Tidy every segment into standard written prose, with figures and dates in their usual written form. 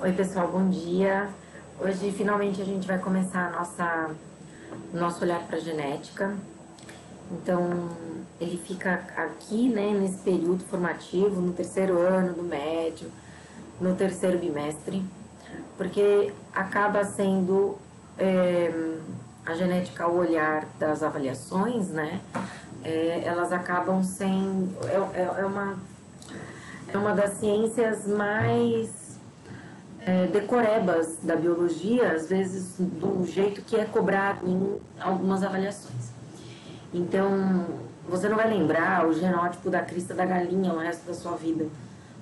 Oi pessoal, bom dia. Hoje finalmente a gente vai começar o nosso olhar para a genética. Então ele fica aqui, né, nesse período formativo, no terceiro ano do médio, no terceiro bimestre, porque acaba sendo a genética o olhar das avaliações, né? Elas acabam sendo é uma das ciências mais decorebas da biologia, às vezes do jeito que é cobrado em algumas avaliações. Então, você não vai lembrar o genótipo da crista da galinha o resto da sua vida,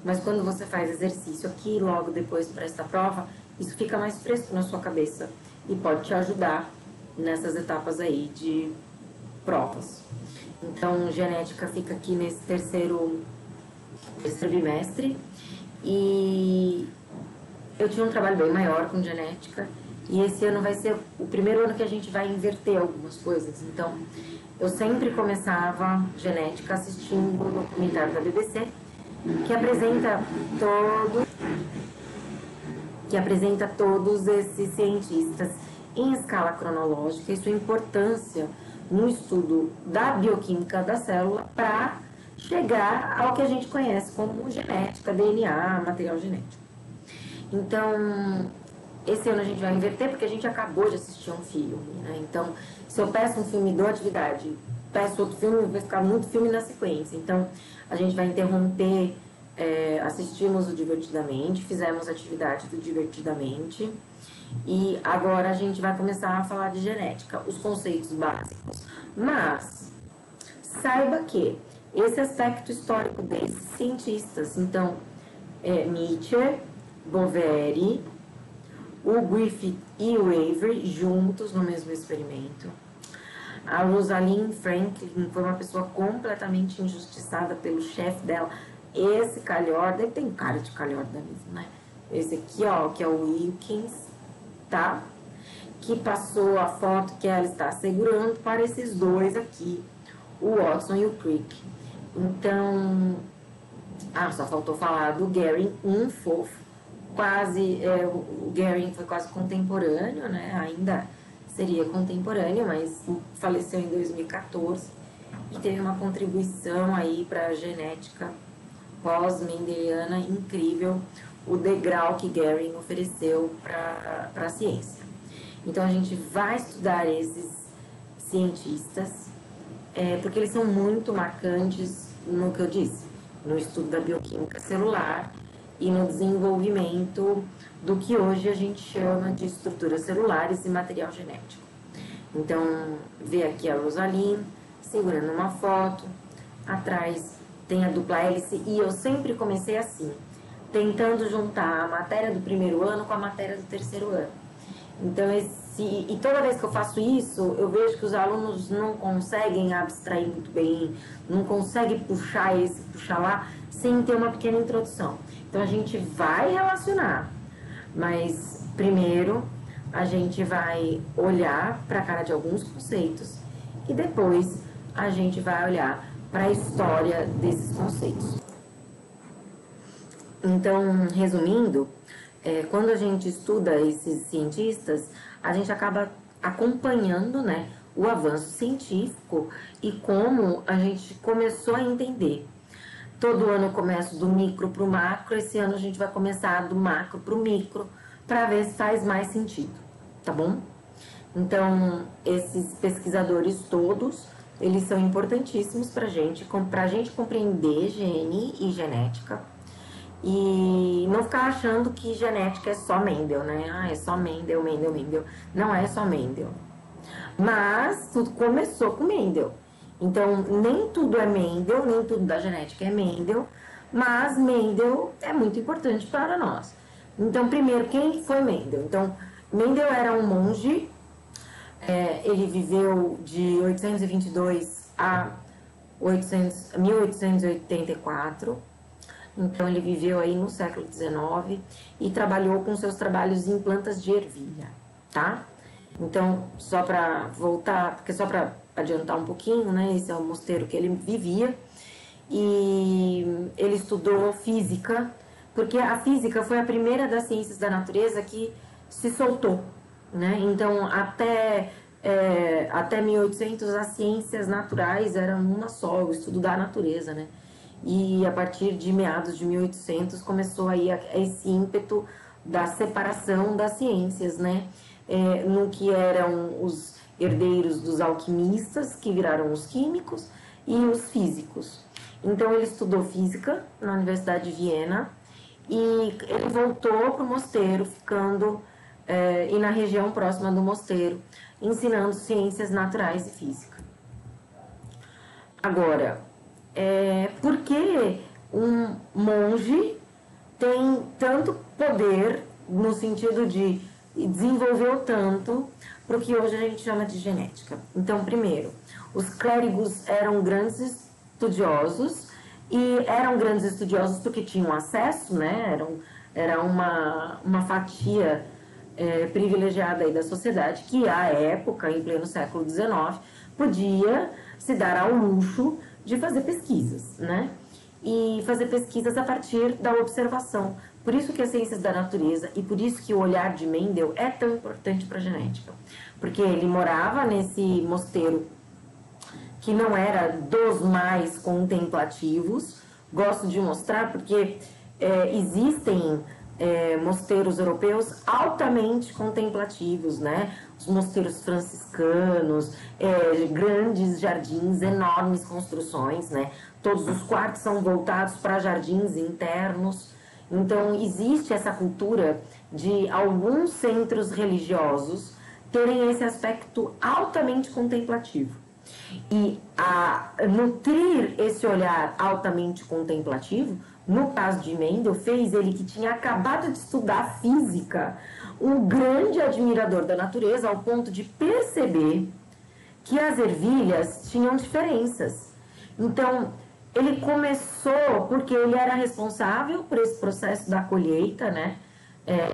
mas quando você faz exercício aqui, logo depois para esta prova, isso fica mais fresco na sua cabeça e pode te ajudar nessas etapas aí de provas. Então, genética fica aqui nesse terceiro bimestre e eu tinha um trabalho bem maior com genética e esse ano vai ser o primeiro ano que a gente vai inverter algumas coisas. Então, eu sempre começava genética assistindo um documentário da BBC que apresenta todos esses cientistas em escala cronológica e sua importância no estudo da bioquímica da célula para chegar ao que a gente conhece como genética, DNA, material genético. Então, esse ano a gente vai inverter porque a gente acabou de assistir um filme, né? Então, se eu peço um filme de atividade, peço outro filme, vai ficar muito filme na sequência. Então, a gente vai interromper, assistimos o Divertidamente, fizemos a atividade do Divertidamente e agora a gente vai começar a falar de genética, os conceitos básicos. Mas, saiba que esse aspecto histórico desses cientistas, então, Mitchell, Boveri, o Griffith e o Avery juntos no mesmo experimento. A Rosalind Franklin foi uma pessoa completamente injustiçada pelo chefe dela. Esse calhorda, ele tem cara de calhorda mesmo, né? Esse aqui, ó, que é o Wilkins, tá? Que passou a foto que ela está segurando para esses dois aqui, o Watson e o Crick. Então, só faltou falar do Gary, um fofo. O Gary foi quase contemporâneo, né? Ainda seria contemporâneo, mas faleceu em 2014 e teve uma contribuição aí para a genética pós-mendeliana incrível, o degrau que Gary ofereceu para a ciência. Então a gente vai estudar esses cientistas porque eles são muito marcantes no que eu disse, no estudo da bioquímica celular e no desenvolvimento do que hoje a gente chama de estruturas celulares e material genético. Então, vê aqui a Rosalind segurando uma foto, atrás tem a dupla hélice, e eu sempre comecei assim, tentando juntar a matéria do primeiro ano com a matéria do terceiro ano. Então, e toda vez que eu faço isso, eu vejo que os alunos não conseguem abstrair muito bem, não conseguem puxar esse, puxar lá, sem ter uma pequena introdução. Então, a gente vai relacionar, mas primeiro a gente vai olhar para a cara de alguns conceitos e depois a gente vai olhar para a história desses conceitos. Então, resumindo, quando a gente estuda esses cientistas, a gente acaba acompanhando, né, o avanço científico e como a gente começou a entender. Todo ano eu começo do micro para o macro, esse ano a gente vai começar do macro para o micro, para ver se faz mais sentido, tá bom? Então, esses pesquisadores todos, eles são importantíssimos para a gente compreender gene e genética e não ficar achando que genética é só Mendel, né? É só Mendel, Mendel, Mendel. Não é só Mendel. Mas tudo começou com Mendel. Então, nem tudo é Mendel, nem tudo da genética é Mendel, mas Mendel é muito importante para nós. Então, primeiro, quem foi Mendel? Então, Mendel era um monge, ele viveu de 822 a 1884, então ele viveu aí no século XIX e trabalhou com seus trabalhos em plantas de ervilha, tá? Então, só para voltar, porque só para adiantar um pouquinho, né? Esse é o mosteiro que ele vivia e ele estudou física porque a física foi a primeira das ciências da natureza que se soltou, né? Então, até 1800, as ciências naturais eram uma só, o estudo da natureza, né? E a partir de meados de 1800 começou aí esse ímpeto da separação das ciências, né? No que eram os herdeiros dos alquimistas, que viraram os químicos, e os físicos. Então ele estudou física na Universidade de Viena e ele voltou para o mosteiro, ficando e na região próxima do mosteiro, ensinando ciências naturais e física. Agora, por que um monge tem tanto poder no sentido de desenvolveu tanto para o que hoje a gente chama de genética? Então, primeiro, os clérigos eram grandes estudiosos, e eram grandes estudiosos porque tinham acesso, né? Era uma fatia privilegiada aí da sociedade que, à época, em pleno século XIX, podia se dar ao luxo de fazer pesquisas, né? E fazer pesquisas a partir da observação. Por isso que as ciências da natureza e por isso que o olhar de Mendel é tão importante para a genética. Porque ele morava nesse mosteiro que não era dos mais contemplativos. Gosto de mostrar porque existem mosteiros europeus altamente contemplativos, né? Os mosteiros franciscanos, grandes jardins, enormes construções, né? Todos os quartos são voltados para jardins internos. Então, existe essa cultura de alguns centros religiosos terem esse aspecto altamente contemplativo. E nutrir esse olhar altamente contemplativo, no caso de Mendel, fez ele, que tinha acabado de estudar física, um grande admirador da natureza, ao ponto de perceber que as ervilhas tinham diferenças. Então, ele começou, porque ele era responsável por esse processo da colheita, né?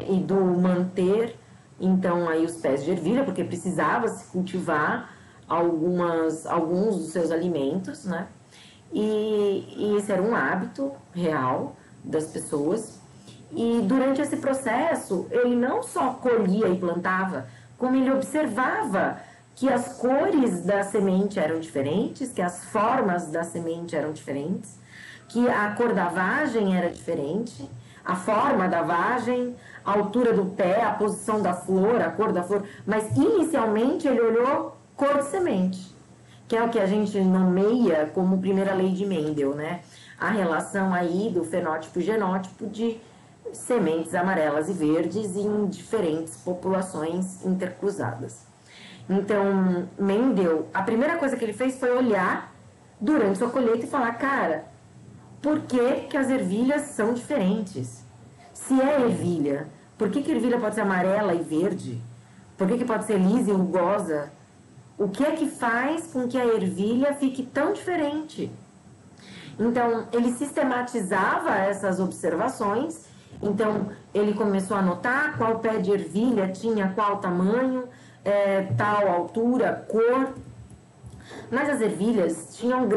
E do manter, então, aí os pés de ervilha, porque precisava se cultivar alguns dos seus alimentos, né? E esse era um hábito real das pessoas. E durante esse processo, ele não só colhia e plantava, como ele observava que as cores da semente eram diferentes, que as formas da semente eram diferentes, que a cor da vagem era diferente, a forma da vagem, a altura do pé, a posição da flor, a cor da flor. Mas inicialmente ele olhou cor de semente, que é o que a gente nomeia como primeira lei de Mendel, né? A relação aí do fenótipo e genótipo de sementes amarelas e verdes em diferentes populações intercruzadas. Então, Mendel, a primeira coisa que ele fez foi olhar durante sua colheita e falar, cara, por que as ervilhas são diferentes? Se é ervilha, por que a ervilha pode ser amarela e verde? Por que pode ser lisa e rugosa? O que é que faz com que a ervilha fique tão diferente? Então, ele sistematizava essas observações. Então, ele começou a notar qual pé de ervilha tinha qual tamanho, tal altura, cor. Mas as ervilhas tinham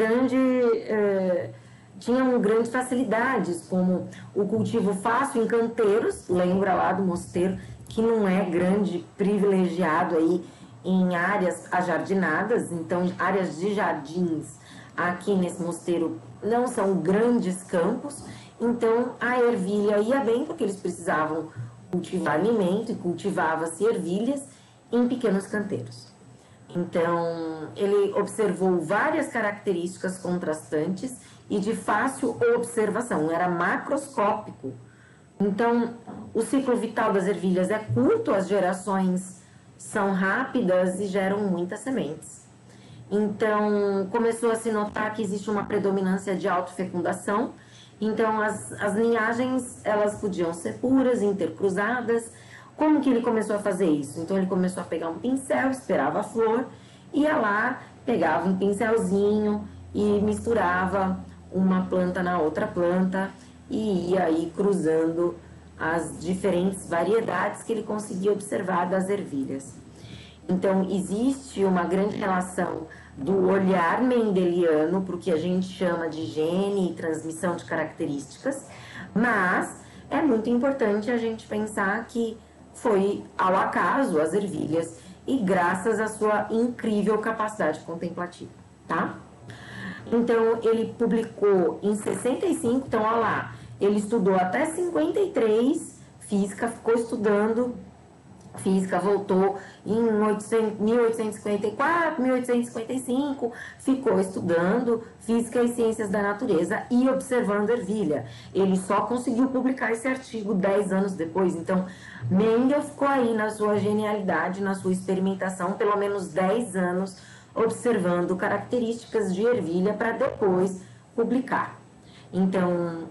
grandes facilidades, como o cultivo fácil em canteiros, lembra lá do mosteiro, que não é grande, privilegiado aí em áreas ajardinadas. Então, áreas de jardins aqui nesse mosteiro não são grandes campos. Então, a ervilha ia bem, porque eles precisavam cultivar alimento, e cultivava-se ervilhas em pequenos canteiros. Então, ele observou várias características contrastantes e de fácil observação, era macroscópico. Então, o ciclo vital das ervilhas é curto, as gerações são rápidas e geram muitas sementes. Então, começou a se notar que existe uma predominância de autofecundação. Então, as linhagens, elas podiam ser puras, intercruzadas. Como que ele começou a fazer isso? Então, ele começou a pegar um pincel, esperava a flor, ia lá, pegava um pincelzinho e misturava uma planta na outra planta e ia aí cruzando as diferentes variedades que ele conseguia observar das ervilhas. Então, existe uma grande relação do olhar mendeliano para o que a gente chama de gene e transmissão de características, mas é muito importante a gente pensar que foi ao acaso as ervilhas e graças à sua incrível capacidade contemplativa, tá? Então, ele publicou em 65, então, olha lá, ele estudou até 53 física, ficou estudando física, voltou em 1854, 1855, ficou estudando física e ciências da natureza e observando ervilha. Ele só conseguiu publicar esse artigo 10 anos depois. Então, Mendel ficou aí na sua genialidade, na sua experimentação, pelo menos 10 anos, observando características de ervilha para depois publicar. Então,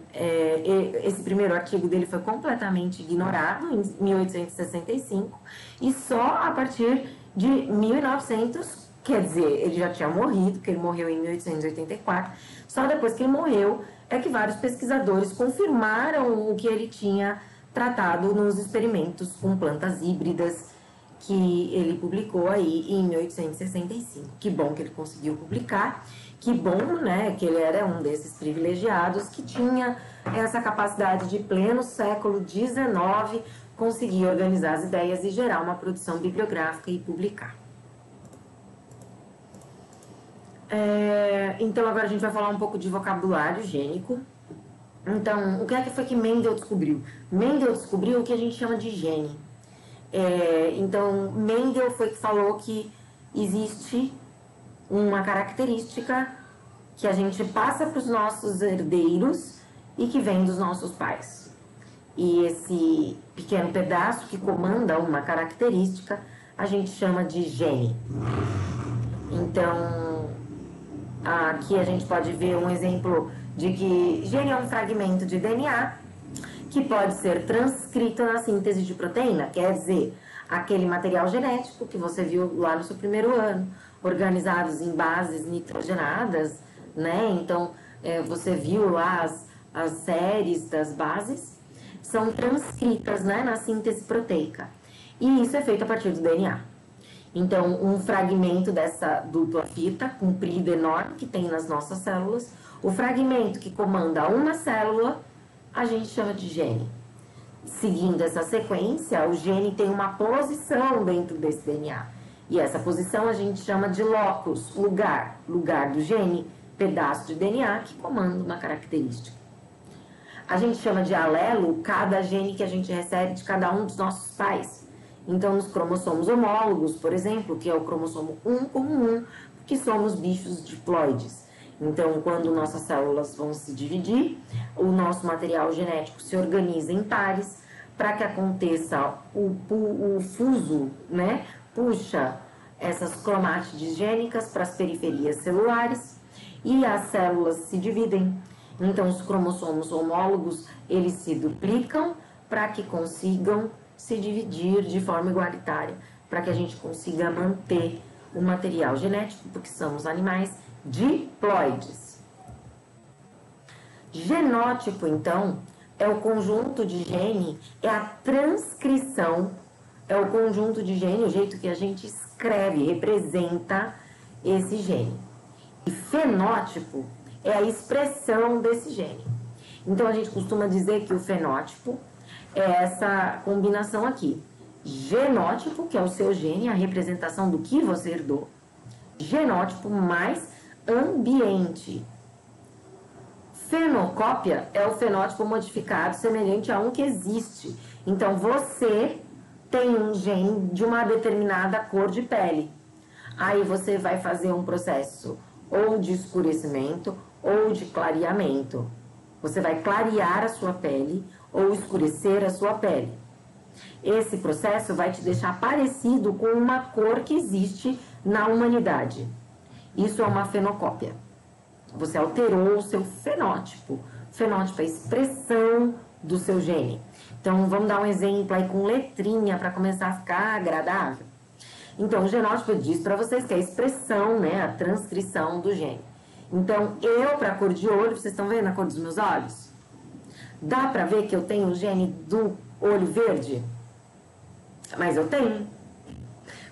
esse primeiro artigo dele foi completamente ignorado em 1865 e só a partir de 1900, quer dizer, ele já tinha morrido, porque ele morreu em 1884, só depois que ele morreu é que vários pesquisadores confirmaram o que ele tinha tratado nos experimentos com plantas híbridas que ele publicou aí em 1865. Que bom que ele conseguiu publicar. Que bom, né, que ele era um desses privilegiados que tinha essa capacidade de pleno século XIX conseguir organizar as ideias e gerar uma produção bibliográfica e publicar. Então agora a gente vai falar um pouco de vocabulário gênico. Então, o que é que foi que Mendel descobriu? Mendel descobriu o que a gente chama de gene. Então, Mendel foi que falou que existe uma característica que a gente passa para os nossos herdeiros e que vem dos nossos pais. E esse pequeno pedaço que comanda uma característica a gente chama de gene. Então, aqui a gente pode ver um exemplo de que gene é um fragmento de DNA que pode ser transcrito na síntese de proteína, quer dizer, aquele material genético que você viu lá no seu primeiro ano, organizados em bases nitrogenadas, né? Então, você viu lá as séries das bases, são transcritas, né, na síntese proteica. E isso é feito a partir do DNA. Então, um fragmento dessa dupla fita, comprida, enorme, que tem nas nossas células, o fragmento que comanda uma célula, a gente chama de gene. Seguindo essa sequência, o gene tem uma posição dentro desse DNA. E essa posição a gente chama de locus, lugar do gene, pedaço de DNA que comanda uma característica. A gente chama de alelo cada gene que a gente recebe de cada um dos nossos pais. Então, nos cromossomos homólogos, por exemplo, que é o cromossomo 1 com 1, porque somos bichos diploides. Então, quando nossas células vão se dividir, o nosso material genético se organiza em pares para que aconteça o fuso, né? Puxa essas cromátides gênicas para as periferias celulares e as células se dividem. Então, os cromossomos homólogos, eles se duplicam para que consigam se dividir de forma igualitária, para que a gente consiga manter o material genético, porque somos animais diploides. Genótipo, então, é o conjunto de gene, é a transcrição, é o conjunto de gene, o jeito que a gente escreve, representa esse gene. E fenótipo é a expressão desse gene. Então, a gente costuma dizer que o fenótipo é essa combinação aqui. Genótipo, que é o seu gene, a representação do que você herdou. Genótipo mais ambiente. Fenocópia é o fenótipo modificado semelhante a um que existe. Então, você tem um gene de uma determinada cor de pele. Aí você vai fazer um processo ou de escurecimento ou de clareamento. Você vai clarear a sua pele ou escurecer a sua pele. Esse processo vai te deixar parecido com uma cor que existe na humanidade. Isso é uma fenocópia. Você alterou o seu fenótipo. Fenótipo é a expressão do seu gene. Então, vamos dar um exemplo aí com letrinha para começar a ficar agradável. Então, o genótipo diz para vocês que é a expressão, né, a transcrição do gene. Então, para a cor de olho, vocês estão vendo a cor dos meus olhos? Dá para ver que eu tenho o gene do olho verde? Mas eu tenho.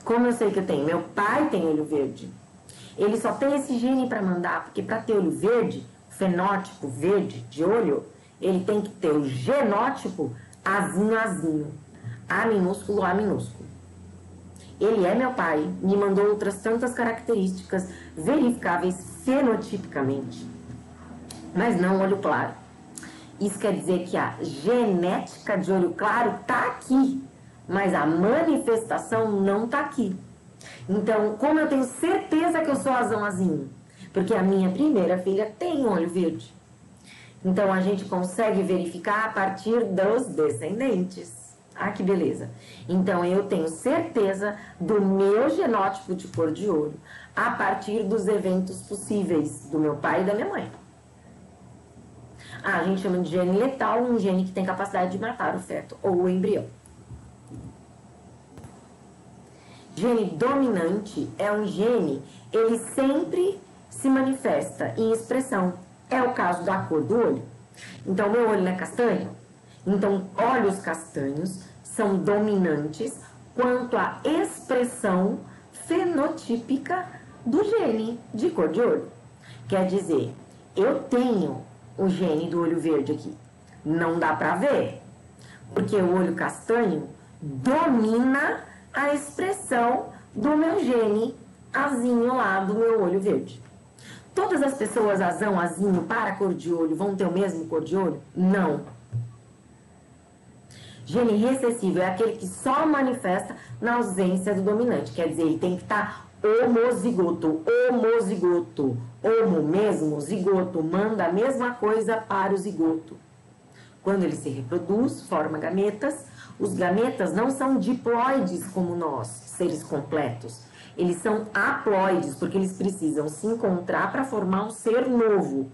Como eu sei que eu tenho? Meu pai tem olho verde. Ele só tem esse gene para mandar, porque para ter olho verde, fenótipo verde de olho, ele tem que ter o genótipo Azinho, Azinho, A minúsculo, A minúsculo. Ele é meu pai, me mandou outras tantas características verificáveis fenotipicamente, mas não olho claro. Isso quer dizer que a genética de olho claro está aqui, mas a manifestação não está aqui. Então, como eu tenho certeza que eu sou azão azinho? Porque a minha primeira filha tem olho verde. Então, a gente consegue verificar a partir dos descendentes. Ah, que beleza. Então, eu tenho certeza do meu genótipo de cor de olho a partir dos eventos possíveis do meu pai e da minha mãe. Ah, a gente chama de gene letal, um gene que tem capacidade de matar o feto ou o embrião. Gene dominante é um gene, ele sempre se manifesta em expressão. É o caso da cor do olho. Então, meu olho não é castanho? Então, olhos castanhos são dominantes quanto à expressão fenotípica do gene de cor de olho. Quer dizer, eu tenho o gene do olho verde aqui. Não dá pra ver, porque o olho castanho domina a expressão do meu gene azinho lá do meu olho verde. Todas as pessoas azão, azinho para cor de olho vão ter o mesmo cor de olho? Não. Gene recessivo é aquele que só manifesta na ausência do dominante. Quer dizer, ele tem que estar homozigoto. Homozigoto. Homo mesmo, zigoto. Manda a mesma coisa para o zigoto. Quando ele se reproduz, forma gametas. Os gametas não são diploides como nós, seres completos. Eles são haploides, porque eles precisam se encontrar para formar um ser novo.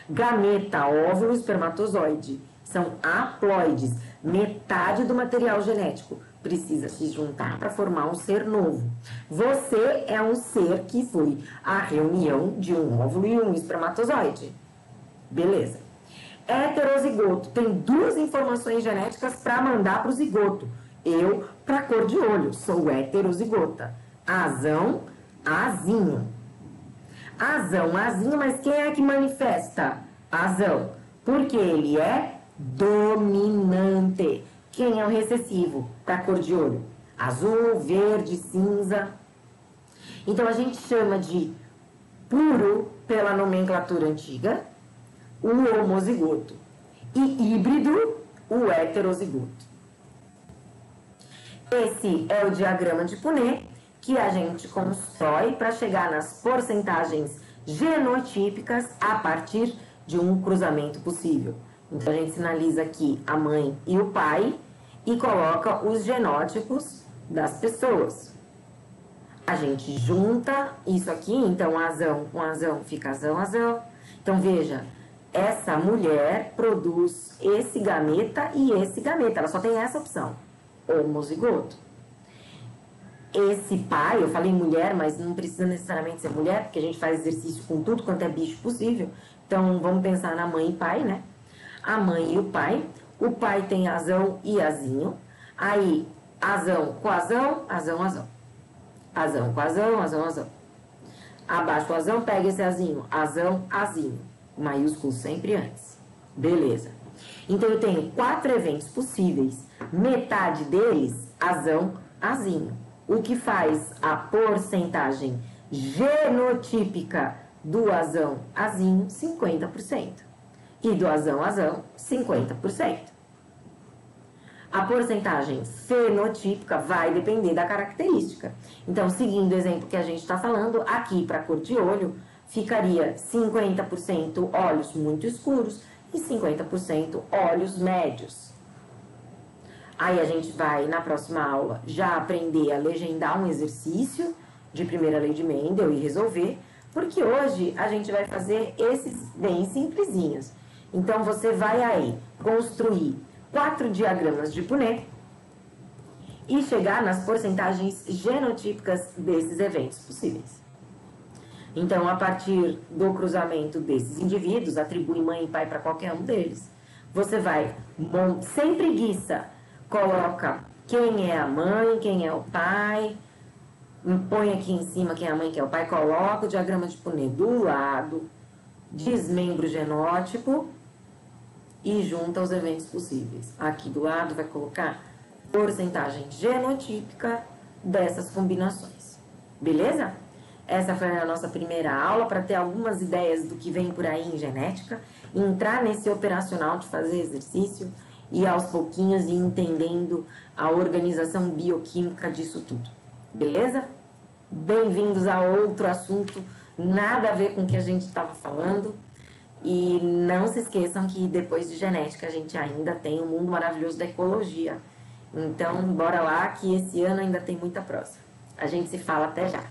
Gameta, óvulo, espermatozoide. São haploides. Metade do material genético precisa se juntar para formar um ser novo. Você é um ser que foi a reunião de um óvulo e um espermatozoide. Beleza. Heterozigoto tem duas informações genéticas para mandar para o zigoto. Eu, para cor de olho, sou heterozigota. Azão, azinho. Azão, azinho, mas quem é que manifesta? Azão, porque ele é dominante. Quem é o recessivo para cor de olho? Azul, verde, cinza. Então, a gente chama de puro, pela nomenclatura antiga, o homozigoto. E híbrido, o heterozigoto. Esse é o diagrama de Punnett que a gente constrói para chegar nas porcentagens genotípicas a partir de um cruzamento possível. Então, a gente sinaliza aqui a mãe e o pai e coloca os genótipos das pessoas. A gente junta isso aqui, então azão com azão fica azão, azão. Então, veja, essa mulher produz esse gameta e esse gameta. Ela só tem essa opção, homozigoto. Esse pai, eu falei mulher, mas não precisa necessariamente ser mulher, porque a gente faz exercício com tudo quanto é bicho possível. Então, vamos pensar na mãe e pai, né? A mãe e o pai tem azão e azinho. Aí, azão com azão, azão, azão. Azão com azão, azão, azão. Abaixo o azão, pega esse azinho, azão, azinho. Maiúsculo sempre antes. Beleza. Então, eu tenho 4 eventos possíveis. Metade deles, azão, azinho. O que faz a porcentagem genotípica do azão, azinho, 50%. E do azão, azão, 50%. A porcentagem fenotípica vai depender da característica. Então, seguindo o exemplo que a gente está falando, aqui para cor de olho, ficaria 50% olhos muito escuros e 50% olhos médios. Aí a gente vai, na próxima aula, já aprender a legendar um exercício de primeira lei de Mendel e resolver, porque hoje a gente vai fazer esses bem simplesinhos. Então, você vai aí construir 4 diagramas de Punnett e chegar nas porcentagens genotípicas desses eventos possíveis. Então, a partir do cruzamento desses indivíduos, atribui mãe e pai para qualquer um deles, você vai, sem preguiça, coloca quem é a mãe, quem é o pai, põe aqui em cima quem é a mãe, quem é o pai, coloca o diagrama de Punnett do lado, desmembra o genótipo e junta os eventos possíveis. Aqui do lado vai colocar porcentagem genotípica dessas combinações. Beleza? Essa foi a nossa primeira aula para ter algumas ideias do que vem por aí em genética, entrar nesse operacional de fazer exercício e aos pouquinhos ir entendendo a organização bioquímica disso tudo. Beleza? Bem-vindos a outro assunto, nada a ver com o que a gente estava falando. E não se esqueçam que depois de genética a gente ainda tem o mundo maravilhoso da ecologia. Então, bora lá que esse ano ainda tem muita prosa. A gente se fala até já.